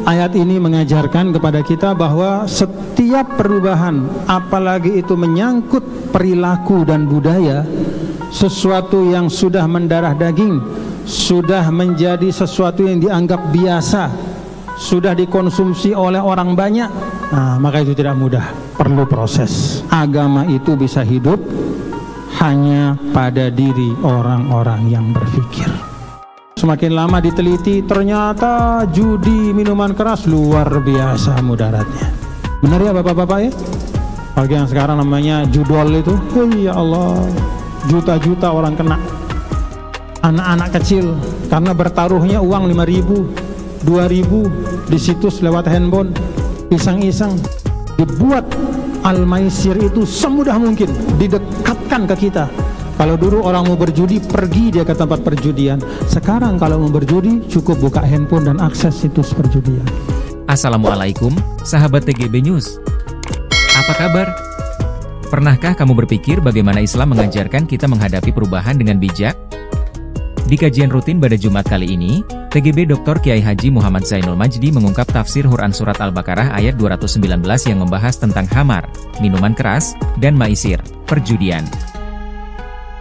ayat ini mengajarkan kepada kita bahwa setiap perubahan, apalagi itu menyangkut perilaku dan budaya, sesuatu yang sudah mendarah daging, sudah menjadi sesuatu yang dianggap biasa, sudah dikonsumsi oleh orang banyak, maka itu tidak mudah, perlu proses. Agama itu bisa hidup hanya pada diri orang-orang yang berpikir. Semakin lama diteliti, ternyata judi, minuman keras luar biasa mudaratnya. Benar ya bapak-bapak ya? Apalagi yang sekarang namanya judol itu, ya Allah, juta-juta orang kena. Anak-anak kecil karena bertaruhnya uang 5.000, 2.000 di situs lewat handphone, iseng-iseng dibuat al-maisir itu semudah mungkin didekatkan ke kita. Kalau dulu orang mau berjudi, pergi dia ke tempat perjudian. Sekarang kalau mau berjudi, cukup buka handphone dan akses situs perjudian. Assalamualaikum, sahabat TGB News. Apa kabar? Pernahkah kamu berpikir bagaimana Islam mengajarkan kita menghadapi perubahan dengan bijak? Di kajian rutin pada Jumat kali ini, TGB Dr. Kiai Haji Muhammad Zainul Majdi mengungkap tafsir Quran Surat Al-Baqarah ayat 219 yang membahas tentang khamar, minuman keras, dan maisir, perjudian.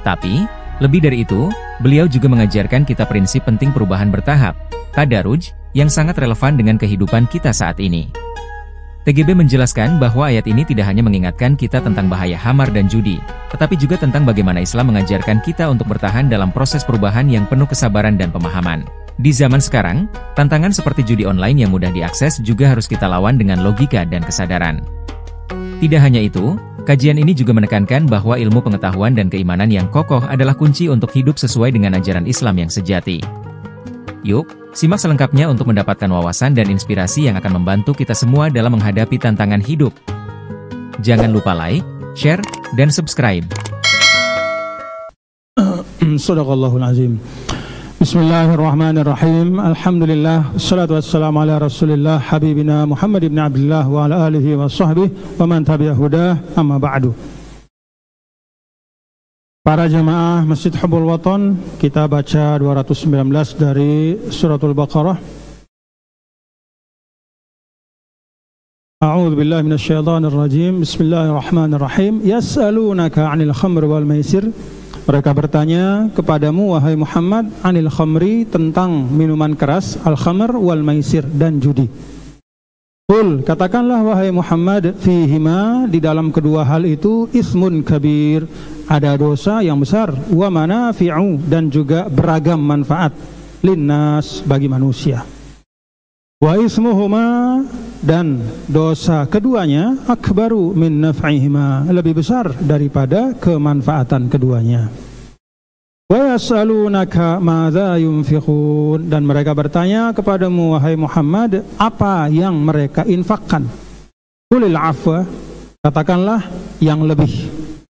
Tapi, lebih dari itu, beliau juga mengajarkan kita prinsip penting perubahan bertahap, tadaruj, yang sangat relevan dengan kehidupan kita saat ini. TGB menjelaskan bahwa ayat ini tidak hanya mengingatkan kita tentang bahaya khamar dan judi, tetapi juga tentang bagaimana Islam mengajarkan kita untuk bertahan dalam proses perubahan yang penuh kesabaran dan pemahaman. Di zaman sekarang, tantangan seperti judi online yang mudah diakses juga harus kita lawan dengan logika dan kesadaran. Tidak hanya itu, kajian ini juga menekankan bahwa ilmu pengetahuan dan keimanan yang kokoh adalah kunci untuk hidup sesuai dengan ajaran Islam yang sejati. Yuk, simak selengkapnya untuk mendapatkan wawasan dan inspirasi yang akan membantu kita semua dalam menghadapi tantangan hidup. Jangan lupa like, share, dan subscribe. Shadaqallahul azim. Bismillahirrahmanirrahim. Alhamdulillah, wassalatu wassalamu ala Rasulillah habibina Muhammad ibn Abdullah wa ala alihi wa sahbihi wa man tabi'a hudah, amma ba'du. Para jemaah Masjid Hubbul Watan, kita baca 219 dari Suratul Baqarah. A'udzu billahi minasyaitonir rajim. Bismillahirrahmanirrahim. Yas'alunaka 'anil khamri wal maisir. Mereka bertanya kepadamu wahai Muhammad, 'anil khamri, tentang minuman keras, al-khamr wal maisir, dan judi. Qul, katakanlah wahai Muhammad, fihima, di dalam kedua hal itu, ismun kabir, ada dosa yang besar, wa manafi'u, dan juga beragam manfaat, linnas, bagi manusia. Wa ismuhuma, dan dosa keduanya, akbaru min naf'ihima, lebih besar daripada kemanfaatan keduanya. Wa yas'alunaka madza yunfiqun, dan mereka bertanya kepadamu wahai Muhammad, apa yang mereka infakkan. Qulil afwa, katakanlah yang lebih,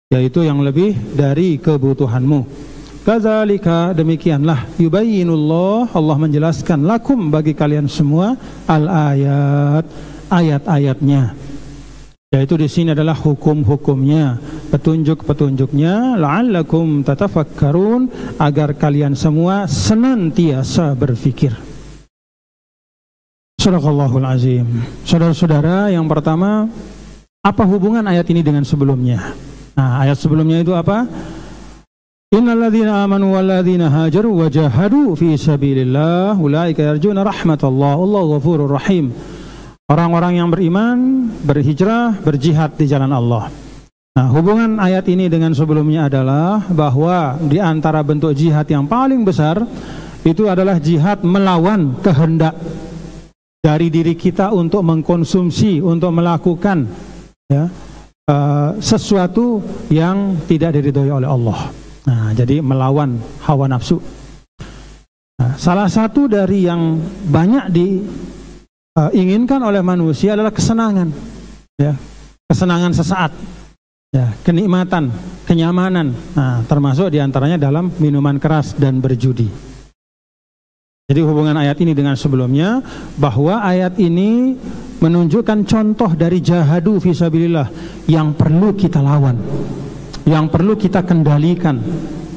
yaitu yang lebih dari kebutuhanmu. Kadzalika, demikianlah, yubayyinullah, Allah menjelaskan, lakum, bagi kalian semua, al-ayat, ayat-ayatnya. Yaitu di sini adalah hukum-hukumnya, petunjuk-petunjuknya, la'allakum tatafakkarun, agar kalian semua senantiasa berfikir. Shadaqallahul azim. Saudara-saudara, yang pertama, apa hubungan ayat ini dengan sebelumnya? Nah, ayat sebelumnya itu apa? Innalladzina amanu walladzina hajaru wajahadu fi sabilillah ulaika yarjuna rahmatallah wallahu ghafurur rahim. Orang-orang yang beriman, berhijrah, berjihad di jalan Allah. Nah, hubungan ayat ini dengan sebelumnya adalah bahwa di antara bentuk jihad yang paling besar itu adalah jihad melawan kehendak dari diri kita untuk mengkonsumsi, untuk melakukan sesuatu yang tidak diridhoi oleh Allah. Nah, jadi melawan hawa nafsu. Nah, salah satu dari yang banyak diinginkan oleh manusia adalah kesenangan, ya, kesenangan sesaat, ya, kenikmatan, kenyamanan. Nah, termasuk diantaranya dalam minuman keras dan berjudi. Jadi hubungan ayat ini dengan sebelumnya, bahwa ayat ini menunjukkan contoh dari jahadu fisabilillah yang perlu kita lawan, yang perlu kita kendalikan,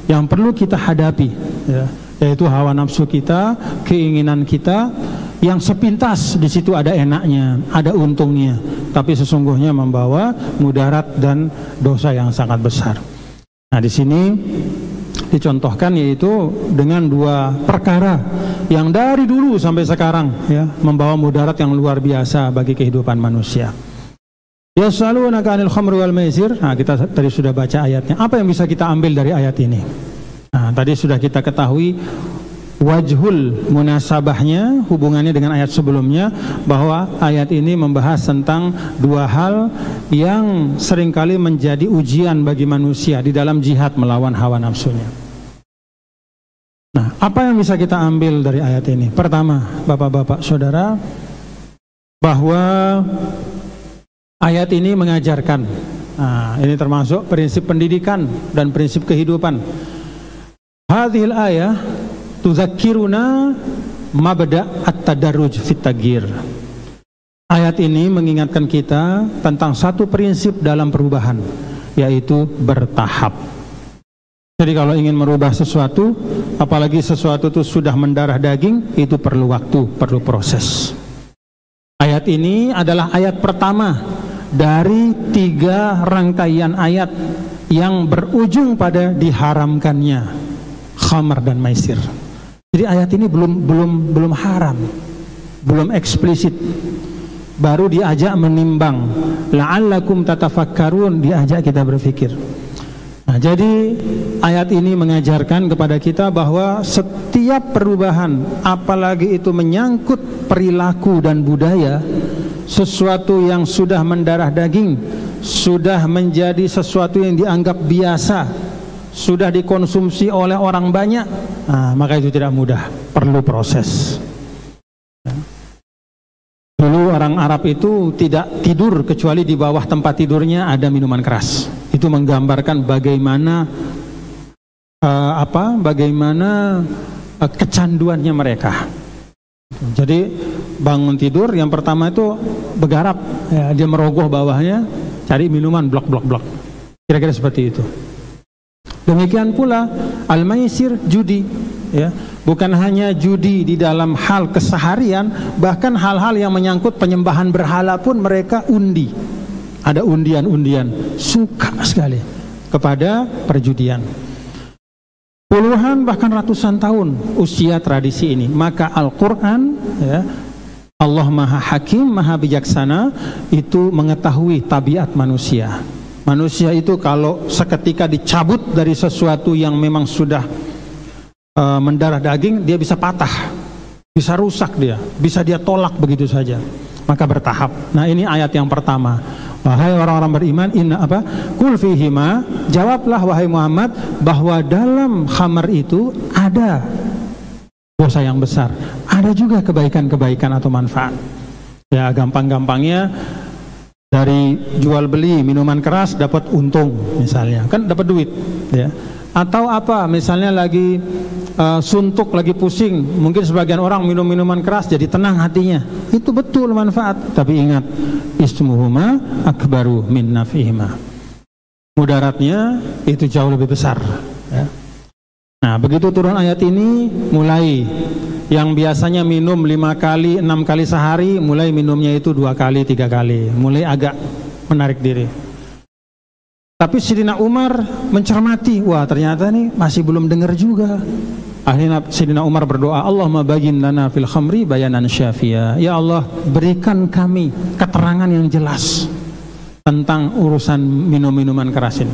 yang perlu kita hadapi, ya, yaitu hawa nafsu kita, keinginan kita yang sepintas di situ ada enaknya, ada untungnya, tapi sesungguhnya membawa mudarat dan dosa yang sangat besar. Nah, di sini dicontohkan yaitu dengan dua perkara yang dari dulu sampai sekarang ya membawa mudarat yang luar biasa bagi kehidupan manusia. Yas'alunaka 'anil khamri wal maisir. Nah, kita tadi sudah baca ayatnya. Apa yang bisa kita ambil dari ayat ini? Nah, tadi sudah kita ketahui wajhul munasabahnya, hubungannya dengan ayat sebelumnya, bahwa ayat ini membahas tentang dua hal yang seringkali menjadi ujian bagi manusia di dalam jihad melawan hawa nafsunya. Nah, apa yang bisa kita ambil dari ayat ini? Pertama, Bapak-bapak, Saudara, bahwa ayat ini mengajarkan, nah, ini termasuk prinsip pendidikan dan prinsip kehidupan. Hadhil ayah tuzakkiruna mabda' at-tadarruj fit taghir. Ayat ini mengingatkan kita tentang satu prinsip dalam perubahan, yaitu bertahap. Jadi kalau ingin merubah sesuatu, apalagi sesuatu itu sudah mendarah daging, itu perlu waktu, perlu proses. Ayat ini adalah ayat pertama dari 3 rangkaian ayat yang berujung pada diharamkannya khamar dan maisir. Jadi ayat ini belum haram, belum eksplisit. Baru diajak menimbang, la'allakum tatafakkarun, diajak kita berpikir. Nah, jadi ayat ini mengajarkan kepada kita bahwa setiap perubahan, apalagi itu menyangkut perilaku dan budaya, sesuatu yang sudah mendarah daging, sudah menjadi sesuatu yang dianggap biasa, sudah dikonsumsi oleh orang banyak, nah, maka itu tidak mudah, perlu proses. Dulu orang Arab itu tidak tidur kecuali di bawah tempat tidurnya ada minuman keras. Itu menggambarkan bagaimana kecanduannya mereka. Jadi bangun tidur yang pertama itu bergarap, ya, dia merogoh bawahnya cari minuman blok. Kira-kira seperti itu. Demikian pula al-maisir, judi, ya. Bukan hanya judi di dalam hal keseharian, bahkan hal-hal yang menyangkut penyembahan berhala pun mereka undi. Ada undian-undian, suka sekali kepada perjudian. Puluhan bahkan ratusan tahun usia tradisi ini. Maka Al-Quran, ya, Allah Maha Hakim, Maha Bijaksana, itu mengetahui tabiat manusia. Manusia itu kalau seketika dicabut dari sesuatu yang memang sudah mendarah daging, dia bisa patah, bisa rusak dia, bisa dia tolak begitu saja. Maka bertahap. Nah, ini ayat yang pertama. Wahai orang-orang beriman, kul fihima, jawablah wahai Muhammad bahwa dalam khamar itu ada dosa yang besar, ada juga kebaikan-kebaikan atau manfaat. Ya, gampang-gampangnya dari jual beli minuman keras dapat untung, misalnya kan dapat duit, ya. Atau apa, misalnya lagi suntuk, lagi pusing, mungkin sebagian orang minum minuman keras jadi tenang hatinya, itu betul manfaat. Tapi ingat, ismuhuma akbaru min nafihima, mudaratnya itu jauh lebih besar, ya. Nah, begitu turun ayat ini, mulai yang biasanya minum 5 kali, 6 kali sehari, mulai minumnya itu 2 kali, 3 kali, mulai agak menarik diri. Tapi Sayyidina Umar mencermati, wah ternyata nih masih belum dengar juga. Akhirnya Sayyidina Umar berdoa, Allahumma bagin lana fil khamri bayanan syafiya. Ya Allah, berikan kami keterangan yang jelas tentang urusan minum-minuman keras ini.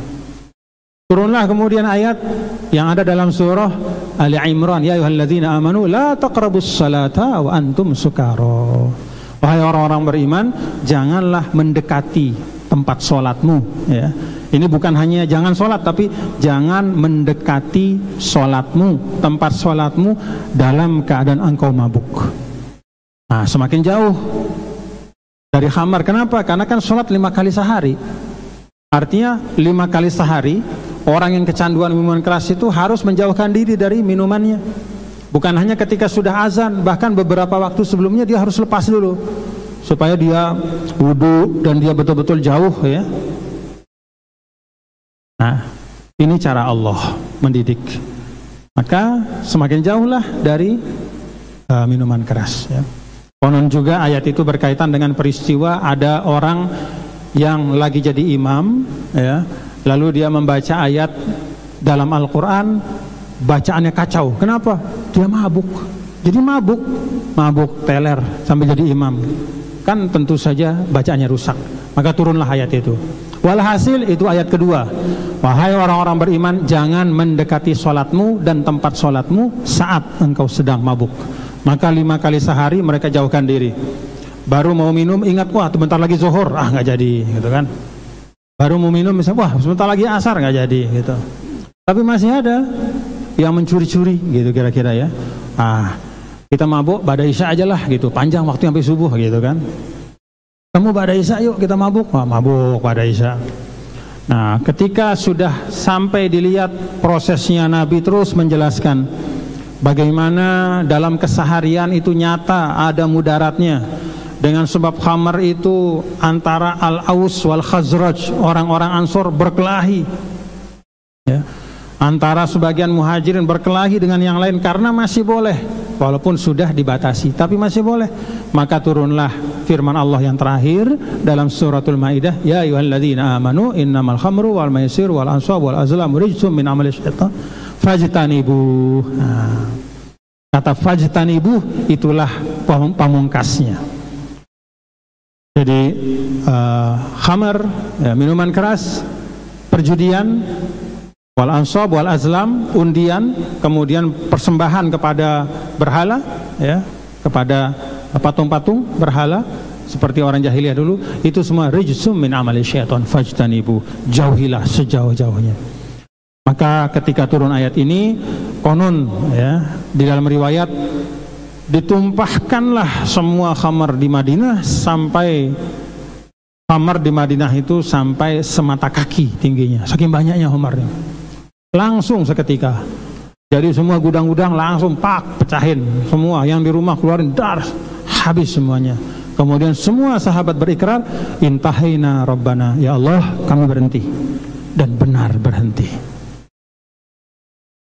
Turunlah kemudian ayat yang ada dalam surah Ali Imran, ya ayyuhalladzina amanu la taqrabus salata wa antum sukara. Wahai orang-orang beriman, janganlah mendekati tempat sholatmu, ya. Ini bukan hanya jangan sholat, tapi jangan mendekati sholatmu, tempat sholatmu dalam keadaan engkau mabuk. Nah, semakin jauh dari khamar. Kenapa? Karena kan sholat 5 kali sehari. Artinya 5 kali sehari orang yang kecanduan minuman keras itu harus menjauhkan diri dari minumannya. Bukan hanya ketika sudah azan, bahkan beberapa waktu sebelumnya dia harus lepas dulu supaya dia wudu dan dia betul-betul jauh, ya. Nah, ini cara Allah mendidik. Maka semakin jauhlah dari minuman keras, ya. Konon juga ayat itu berkaitan dengan peristiwa ada orang yang lagi jadi imam, ya, lalu dia membaca ayat dalam Al-Quran, bacaannya kacau. Kenapa? Dia mabuk. Jadi mabuk teler sampai jadi imam. Kan tentu saja bacaannya rusak. Maka turunlah ayat itu. Walhasil itu ayat kedua. Wahai orang-orang beriman, jangan mendekati sholatmu dan tempat sholatmu saat engkau sedang mabuk. Maka 5 kali sehari mereka jauhkan diri. Baru mau minum ingat, wah sebentar lagi zuhur, nggak jadi, gitu kan. Baru mau minum misalnya, wah sebentar lagi asar, nggak jadi, gitu. Tapi masih ada yang mencuri-curi, gitu kira-kira ya. Kita mabuk pada isya aja lah, gitu, panjang waktu sampai subuh, gitu kan. Kamu pada isya yuk kita mabuk, mabuk pada isya. Nah, ketika sudah sampai dilihat prosesnya, Nabi terus menjelaskan bagaimana dalam keseharian itu nyata ada mudaratnya. Dengan sebab khamar itu antara Al-Aus wal Khazraj, orang-orang Ansor berkelahi, ya. Antara sebagian muhajirin berkelahi dengan yang lain karena masih boleh, walaupun sudah dibatasi, tapi masih boleh. Maka turunlah firman Allah yang terakhir dalam suratul Maidah, ya ayyuhalladzina amanu innamal khamru wal maisir wal ansab wal azlam rijsum min amali syaitan fajtanibu. Kata fajtanibu itulah pamungkasnya. Jadi khamar, ya, minuman keras, perjudian, wal ansab wal azlam, undian, kemudian persembahan kepada berhala, ya, kepada patung-patung berhala seperti orang jahiliyah dulu, itu semua rijsum min amali syaitan fajtanibu, jauhilah sejauh-jauhnya. Maka ketika turun ayat ini, konon, ya, di dalam riwayat ditumpahkanlah semua khamar di Madinah, sampai khamar di Madinah itu sampai semata kaki tingginya, saking banyaknya khamarnya. Langsung seketika. Jadi semua gudang-gudang langsung pecahin semua, yang di rumah keluarin dar, habis semuanya. Kemudian semua sahabat berikrar, intahaina rabbana, ya Allah kami berhenti, dan benar berhenti.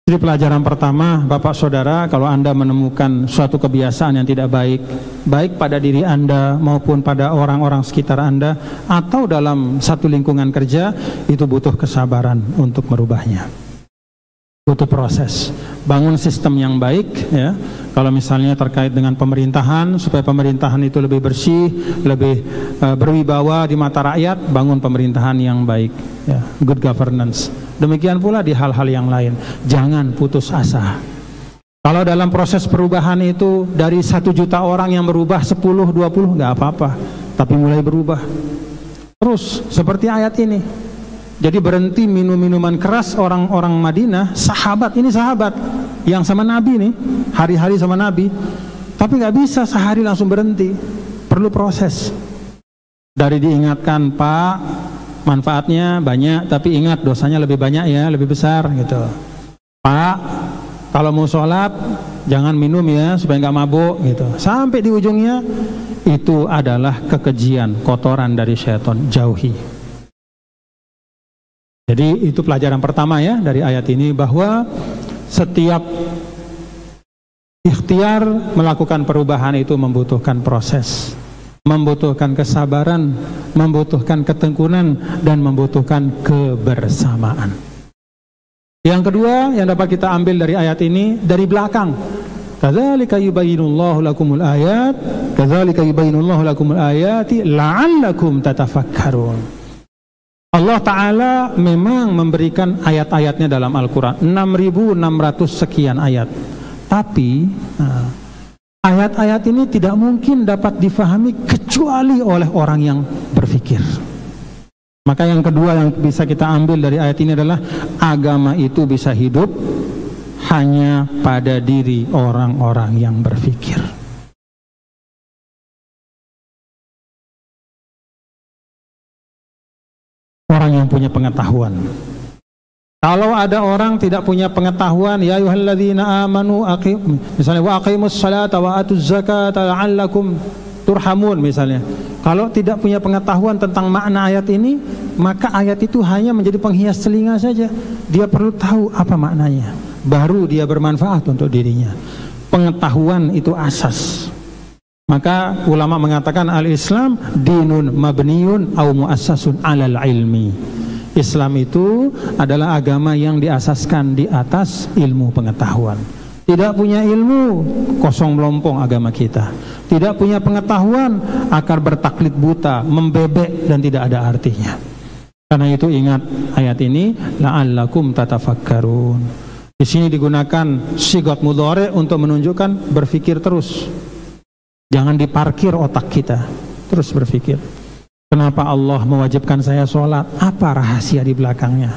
Jadi pelajaran pertama, Bapak Saudara, kalau Anda menemukan suatu kebiasaan yang tidak baik, baik pada diri Anda maupun pada orang-orang sekitar Anda, atau dalam satu lingkungan kerja, itu butuh kesabaran untuk merubahnya. Butuh proses. Bangun sistem yang baik, ya. Kalau misalnya terkait dengan pemerintahan, supaya pemerintahan itu lebih bersih, lebih berwibawa di mata rakyat, bangun pemerintahan yang baik, ya. Good governance. Demikian pula di hal-hal yang lain. Jangan putus asa. Kalau dalam proses perubahan itu dari 1 juta orang yang berubah 10, 20, nggak apa-apa, tapi mulai berubah terus seperti ayat ini. Jadi berhenti minum minuman keras orang-orang Madinah, sahabat, ini sahabat yang sama Nabi nih, hari-hari sama Nabi, tapi nggak bisa sehari langsung berhenti, perlu proses. Dari diingatkan, Pak, manfaatnya banyak, tapi ingat dosanya lebih banyak ya, lebih besar gitu. Pak, kalau mau sholat jangan minum ya, supaya nggak mabuk gitu. Sampai di ujungnya itu adalah kekejian, kotoran dari syaitan, jauhi. Jadi itu pelajaran pertama ya dari ayat ini, bahwa setiap ikhtiar melakukan perubahan itu membutuhkan proses, membutuhkan kesabaran, membutuhkan ketekunan, dan membutuhkan kebersamaan. Yang kedua yang dapat kita ambil dari ayat ini, dari belakang, kadzalika yubayyinullahu lakumul ayat, kadzalika yubayyinullahu lakumul ayati la'allakum tatafakkarun. Allah Ta'ala memang memberikan ayat-ayatnya dalam Al-Quran 6.600 sekian ayat. Tapi ayat-ayat ini tidak mungkin dapat difahami kecuali oleh orang yang berpikir. Maka yang kedua yang bisa kita ambil dari ayat ini adalah agama itu bisa hidup hanya pada diri orang-orang yang berpikir. Orang yang punya pengetahuan. Kalau ada orang tidak punya pengetahuan, ya ayyuhalladzina amanu misalnya wa aqimus salata wa atuz zakata la'allakum turhamun misalnya. Kalau tidak punya pengetahuan tentang makna ayat ini, maka ayat itu hanya menjadi penghias telinga saja. Dia perlu tahu apa maknanya, baru dia bermanfaat untuk dirinya. Pengetahuan itu asas. Maka ulama mengatakan al-Islam dinun mabniyun au muassasun alal ilmi. Islam itu adalah agama yang diasaskan di atas ilmu pengetahuan. Tidak punya ilmu, kosong melompong agama kita. Tidak punya pengetahuan, akan bertaklid buta, membebek dan tidak ada artinya. Karena itu ingat ayat ini, la'allakum tatafakkarun. Di sini digunakan sigat mudhari untuk menunjukkan berpikir terus. Jangan diparkir otak kita, terus berpikir. Kenapa Allah mewajibkan saya sholat? Apa rahasia di belakangnya?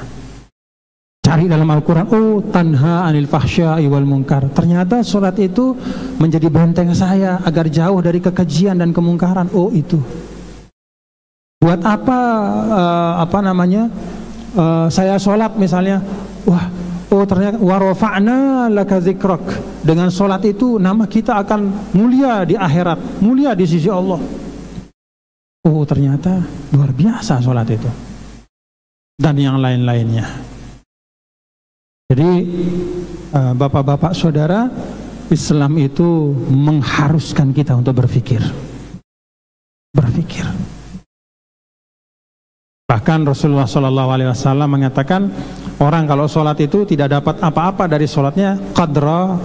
Cari dalam Al-Quran, oh tanha anil fahsya'i wal munkar. Ternyata sholat itu menjadi benteng saya agar jauh dari kekejian dan kemungkaran. Oh itu. Buat apa saya sholat misalnya, ternyata warafa'na laka dzikrak. Dengan sholat itu nama kita akan mulia di akhirat, mulia di sisi Allah. Oh ternyata luar biasa sholat itu. Dan yang lain-lainnya. Jadi bapak-bapak saudara, Islam itu mengharuskan kita untuk berpikir. Berpikir. Bahkan Rasulullah SAW mengatakan, orang kalau sholat itu tidak dapat apa-apa dari sholatnya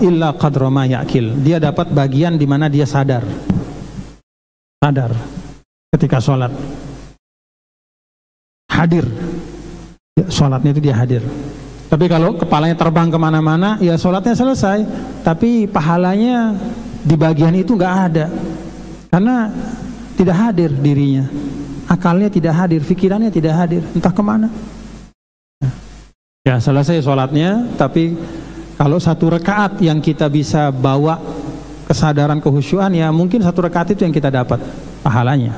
illa qadra ma ya'kil. Dia dapat bagian di mana dia sadar ketika sholat, hadir ya, sholatnya itu dia hadir. Tapi kalau kepalanya terbang kemana-mana, ya sholatnya selesai, tapi pahalanya di bagian itu nggak ada, karena tidak hadir dirinya, akalnya tidak hadir, pikirannya tidak hadir, entah kemana. Ya selesai sholatnya, tapi kalau satu rakaat yang kita bisa bawa kesadaran kehusyuan, ya mungkin satu rakaat itu yang kita dapat pahalanya.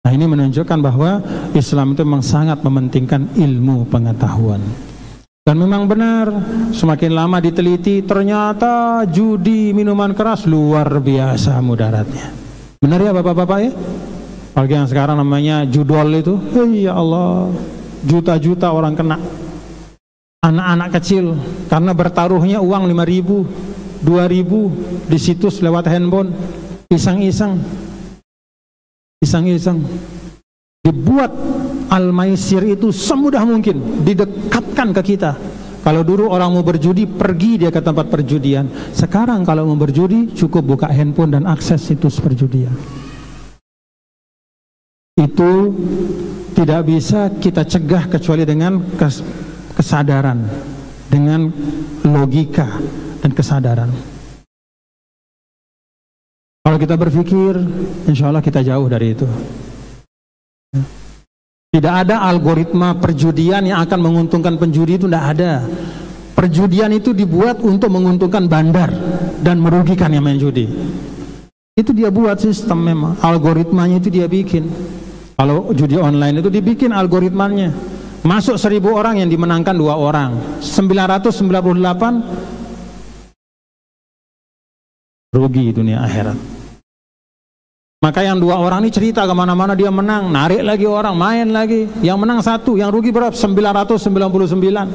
Nah ini menunjukkan bahwa Islam itu memang sangat mementingkan ilmu pengetahuan. Dan memang benar, semakin lama diteliti, ternyata judi, minuman keras luar biasa mudaratnya. Benar ya bapak-bapak ya? Apalagi yang sekarang namanya judol itu, ya Allah, juta-juta orang kena. Anak-anak kecil, karena bertaruhnya uang 5.000, 2.000 di situs lewat handphone, iseng-iseng. Dibuat al-maisir itu semudah mungkin, didekatkan ke kita. Kalau dulu orang mau berjudi, pergi dia ke tempat perjudian. Sekarang kalau mau berjudi, cukup buka handphone dan akses situs perjudian. Itu tidak bisa kita cegah kecuali dengan kesadaran, dengan logika dan kesadaran. Kalau kita berpikir, insya Allah kita jauh dari itu. Tidak ada algoritma perjudian yang akan menguntungkan penjudi, itu tidak ada. Perjudian itu dibuat untuk menguntungkan bandar dan merugikan yang main judi. Itu dia buat sistem, memang algoritmanya itu dia bikin. Kalau judi online itu dibikin algoritmanya. Masuk 1.000 orang, yang dimenangkan 2 orang. 998 rugi dunia akhirat. Maka yang 2 orang ini cerita kemana-mana dia menang, narik lagi orang, main lagi. Yang menang 1, yang rugi berapa? 999.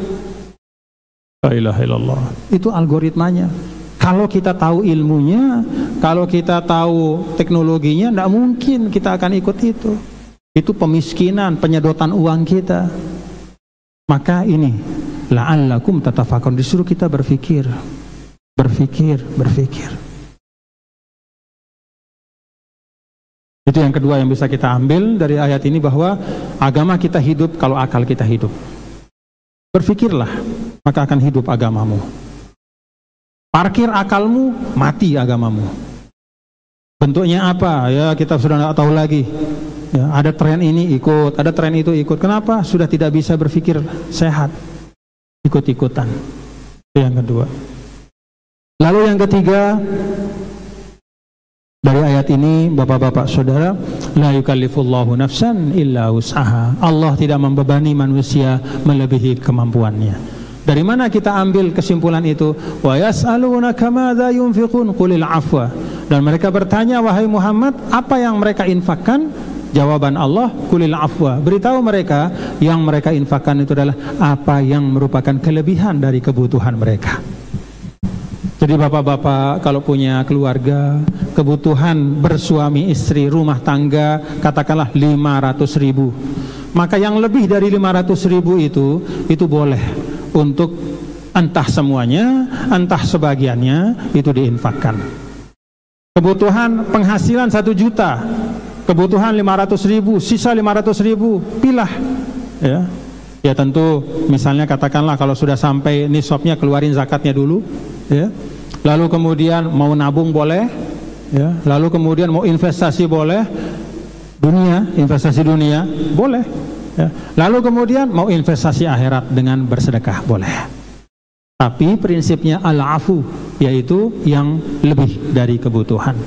La ilaha illallah. Itu algoritmanya. Kalau kita tahu ilmunya, kalau kita tahu teknologinya, tidak mungkin kita akan ikut itu. Itu pemiskinan, penyedotan uang kita. Maka ini la'allakum tatafakkarun, disuruh kita berpikir. Itu yang kedua yang bisa kita ambil dari ayat ini, bahwa agama kita hidup kalau akal kita hidup. Berpikirlah, maka akan hidup agamamu. Parkir akalmu, mati agamamu. Bentuknya apa? Ya kita sudah tidak tahu lagi. Ya, ada tren ini ikut, ada tren itu ikut. Kenapa? Sudah tidak bisa berpikir sehat, ikut-ikutan. Itu yang kedua. Lalu yang ketiga, dari ayat ini bapak-bapak saudara, la yukallifullahu nafsan illa wus'aha. Allah tidak membebani manusia melebihi kemampuannya. Dari mana kita ambil kesimpulan itu? Wa yas'alunaka madza yunfiqun qulil afwa. Dan mereka bertanya, wahai Muhammad, apa yang mereka infakkan? Jawaban Allah, qulil afwa. Beritahu mereka, yang mereka infakkan itu adalah apa yang merupakan kelebihan dari kebutuhan mereka. Jadi bapak-bapak kalau punya keluarga, kebutuhan bersuami istri rumah tangga katakanlah 500.000, maka yang lebih dari 500.000 itu boleh untuk entah semuanya, entah sebagiannya itu diinfakkan. Kebutuhan penghasilan 1 juta, kebutuhan 500.000, sisa 500.000, pilah ya. Ya tentu misalnya katakanlah kalau sudah sampai nisabnya keluarin zakatnya dulu ya. Lalu kemudian mau nabung boleh ya. Lalu kemudian mau investasi boleh, investasi dunia boleh ya. Lalu kemudian mau investasi akhirat dengan bersedekah boleh. Tapi prinsipnya al-afu, yaitu yang lebih dari kebutuhan.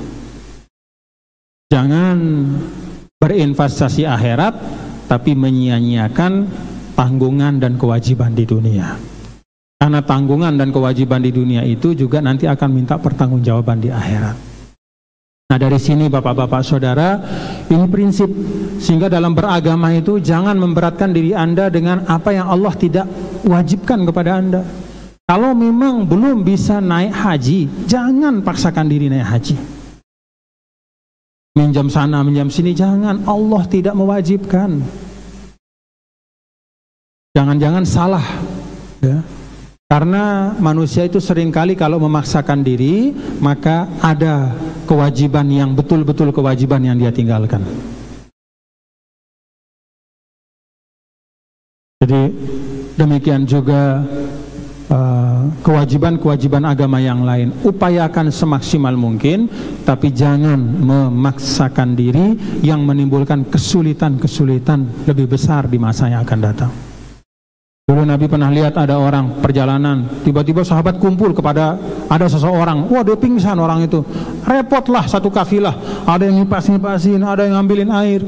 Jangan berinvestasi akhirat tapi menyia-nyiakan tanggungan dan kewajiban di dunia. Karena tanggungan dan kewajiban di dunia itu juga nanti akan minta pertanggungjawaban di akhirat. Nah dari sini bapak-bapak saudara, ini prinsip. Sehingga dalam beragama itu jangan memberatkan diri Anda dengan apa yang Allah tidak wajibkan kepada Anda. Kalau memang belum bisa naik haji, jangan paksakan diri naik haji. Minjam sana, minjam sini, jangan. Allah tidak mewajibkan. Jangan-jangan salah ya. Karena manusia itu seringkali kalau memaksakan diri, maka ada kewajiban yang betul-betul kewajiban yang dia tinggalkan. Jadi demikian juga kewajiban-kewajiban agama yang lain. Upayakan semaksimal mungkin, tapi jangan memaksakan diri yang menimbulkan kesulitan-kesulitan lebih besar di masa yang akan datang. Dulu Nabi pernah lihat ada orang perjalanan, tiba-tiba sahabat kumpul kepada ada seseorang, wah dia pingsan orang itu. Repotlah satu kafilah, ada yang ngipas-ngipasin, ada yang ngambilin air,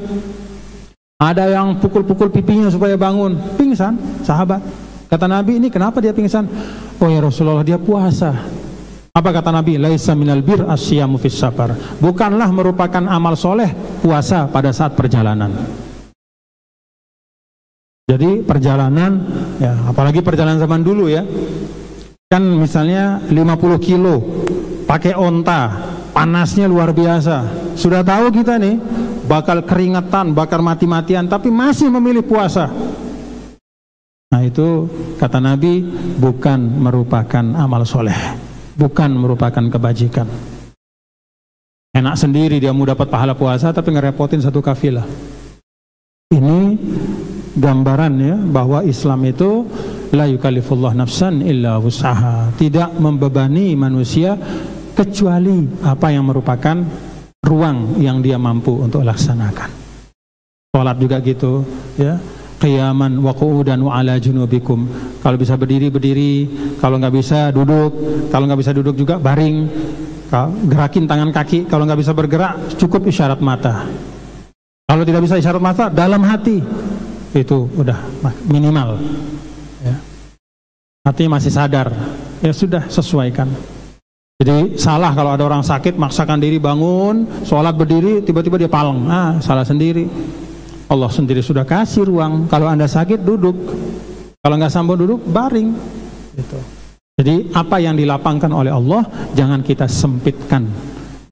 ada yang pukul-pukul pipinya supaya bangun. Pingsan sahabat. Kata Nabi, ini kenapa dia pingsan? Oh ya Rasulullah, dia puasa. Apa kata Nabi? Laisa minal bir asyamu fis safar. Bukanlah merupakan amal soleh puasa pada saat perjalanan. Jadi perjalanan, ya apalagi perjalanan zaman dulu ya, kan misalnya 50 kilo, pakai onta, panasnya luar biasa. Sudah tahu kita nih, bakal keringetan, bakal mati-matian, tapi masih memilih puasa. Nah itu kata Nabi, bukan merupakan amal soleh, bukan merupakan kebajikan. Enak sendiri dia mau dapat pahala puasa, tapi ngerepotin satu kafilah. Ini gambaran ya bahwa Islam itu la yukallifullah nafsan illa wus'aha, tidak membebani manusia kecuali apa yang merupakan ruang yang dia mampu untuk laksanakan. Salat juga gitu ya, qiyaman wa qu'udan wa ala junubikum. Kalau bisa berdiri berdiri, kalau nggak bisa duduk, kalau nggak bisa duduk juga baring. Gerakin tangan kaki, kalau nggak bisa bergerak cukup isyarat mata. Kalau tidak bisa isyarat mata, dalam hati. Itu udah minimal ya. Hatinya masih sadar, ya sudah sesuaikan. Jadi salah kalau ada orang sakit maksakan diri bangun, sholat berdiri, tiba-tiba dia paleng, salah sendiri. Allah sendiri sudah kasih ruang, kalau Anda sakit duduk, kalau nggak sambung duduk baring gitu. Jadi apa yang dilapangkan oleh Allah jangan kita sempitkan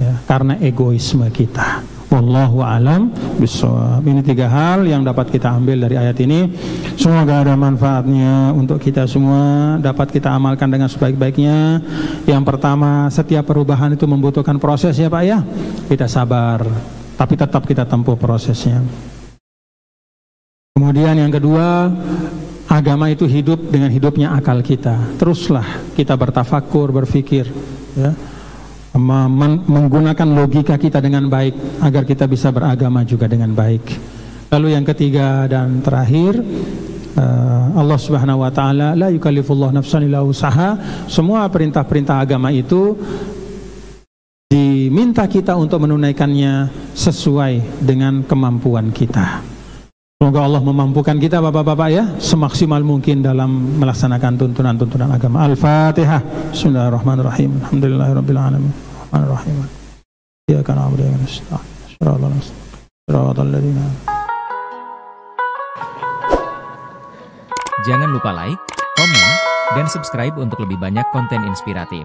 ya, karena egoisme kita. Wallahu alam bishawab. Ini 3 hal yang dapat kita ambil dari ayat ini. Semoga ada manfaatnya untuk kita semua, dapat kita amalkan dengan sebaik-baiknya. Yang pertama, setiap perubahan itu membutuhkan proses ya Pak ya. Kita sabar, tapi tetap kita tempuh prosesnya. Kemudian yang kedua, agama itu hidup dengan hidupnya akal kita. Teruslah kita bertafakur, berpikir ya, menggunakan logika kita dengan baik agar kita bisa beragama juga dengan baik. Lalu yang ketiga dan terakhir, Allah Subhanahu wa taala la yukallifullah nafsan illa wus'aha. Semua perintah-perintah agama itu diminta kita untuk menunaikannya sesuai dengan kemampuan kita. Semoga Allah memampukan kita bapak-bapak ya, semaksimal mungkin dalam melaksanakan tuntunan-tuntunan agama. Al-Fatihah. Bismillahirrahmanirrahim. Alhamdulillahirabbil alamin. Arrahmanirrahim. Iyyaka na'budu wa iyyaka nasta'in. Shiratal ladzina. Jangan lupa like, komen, dan subscribe untuk lebih banyak konten inspiratif.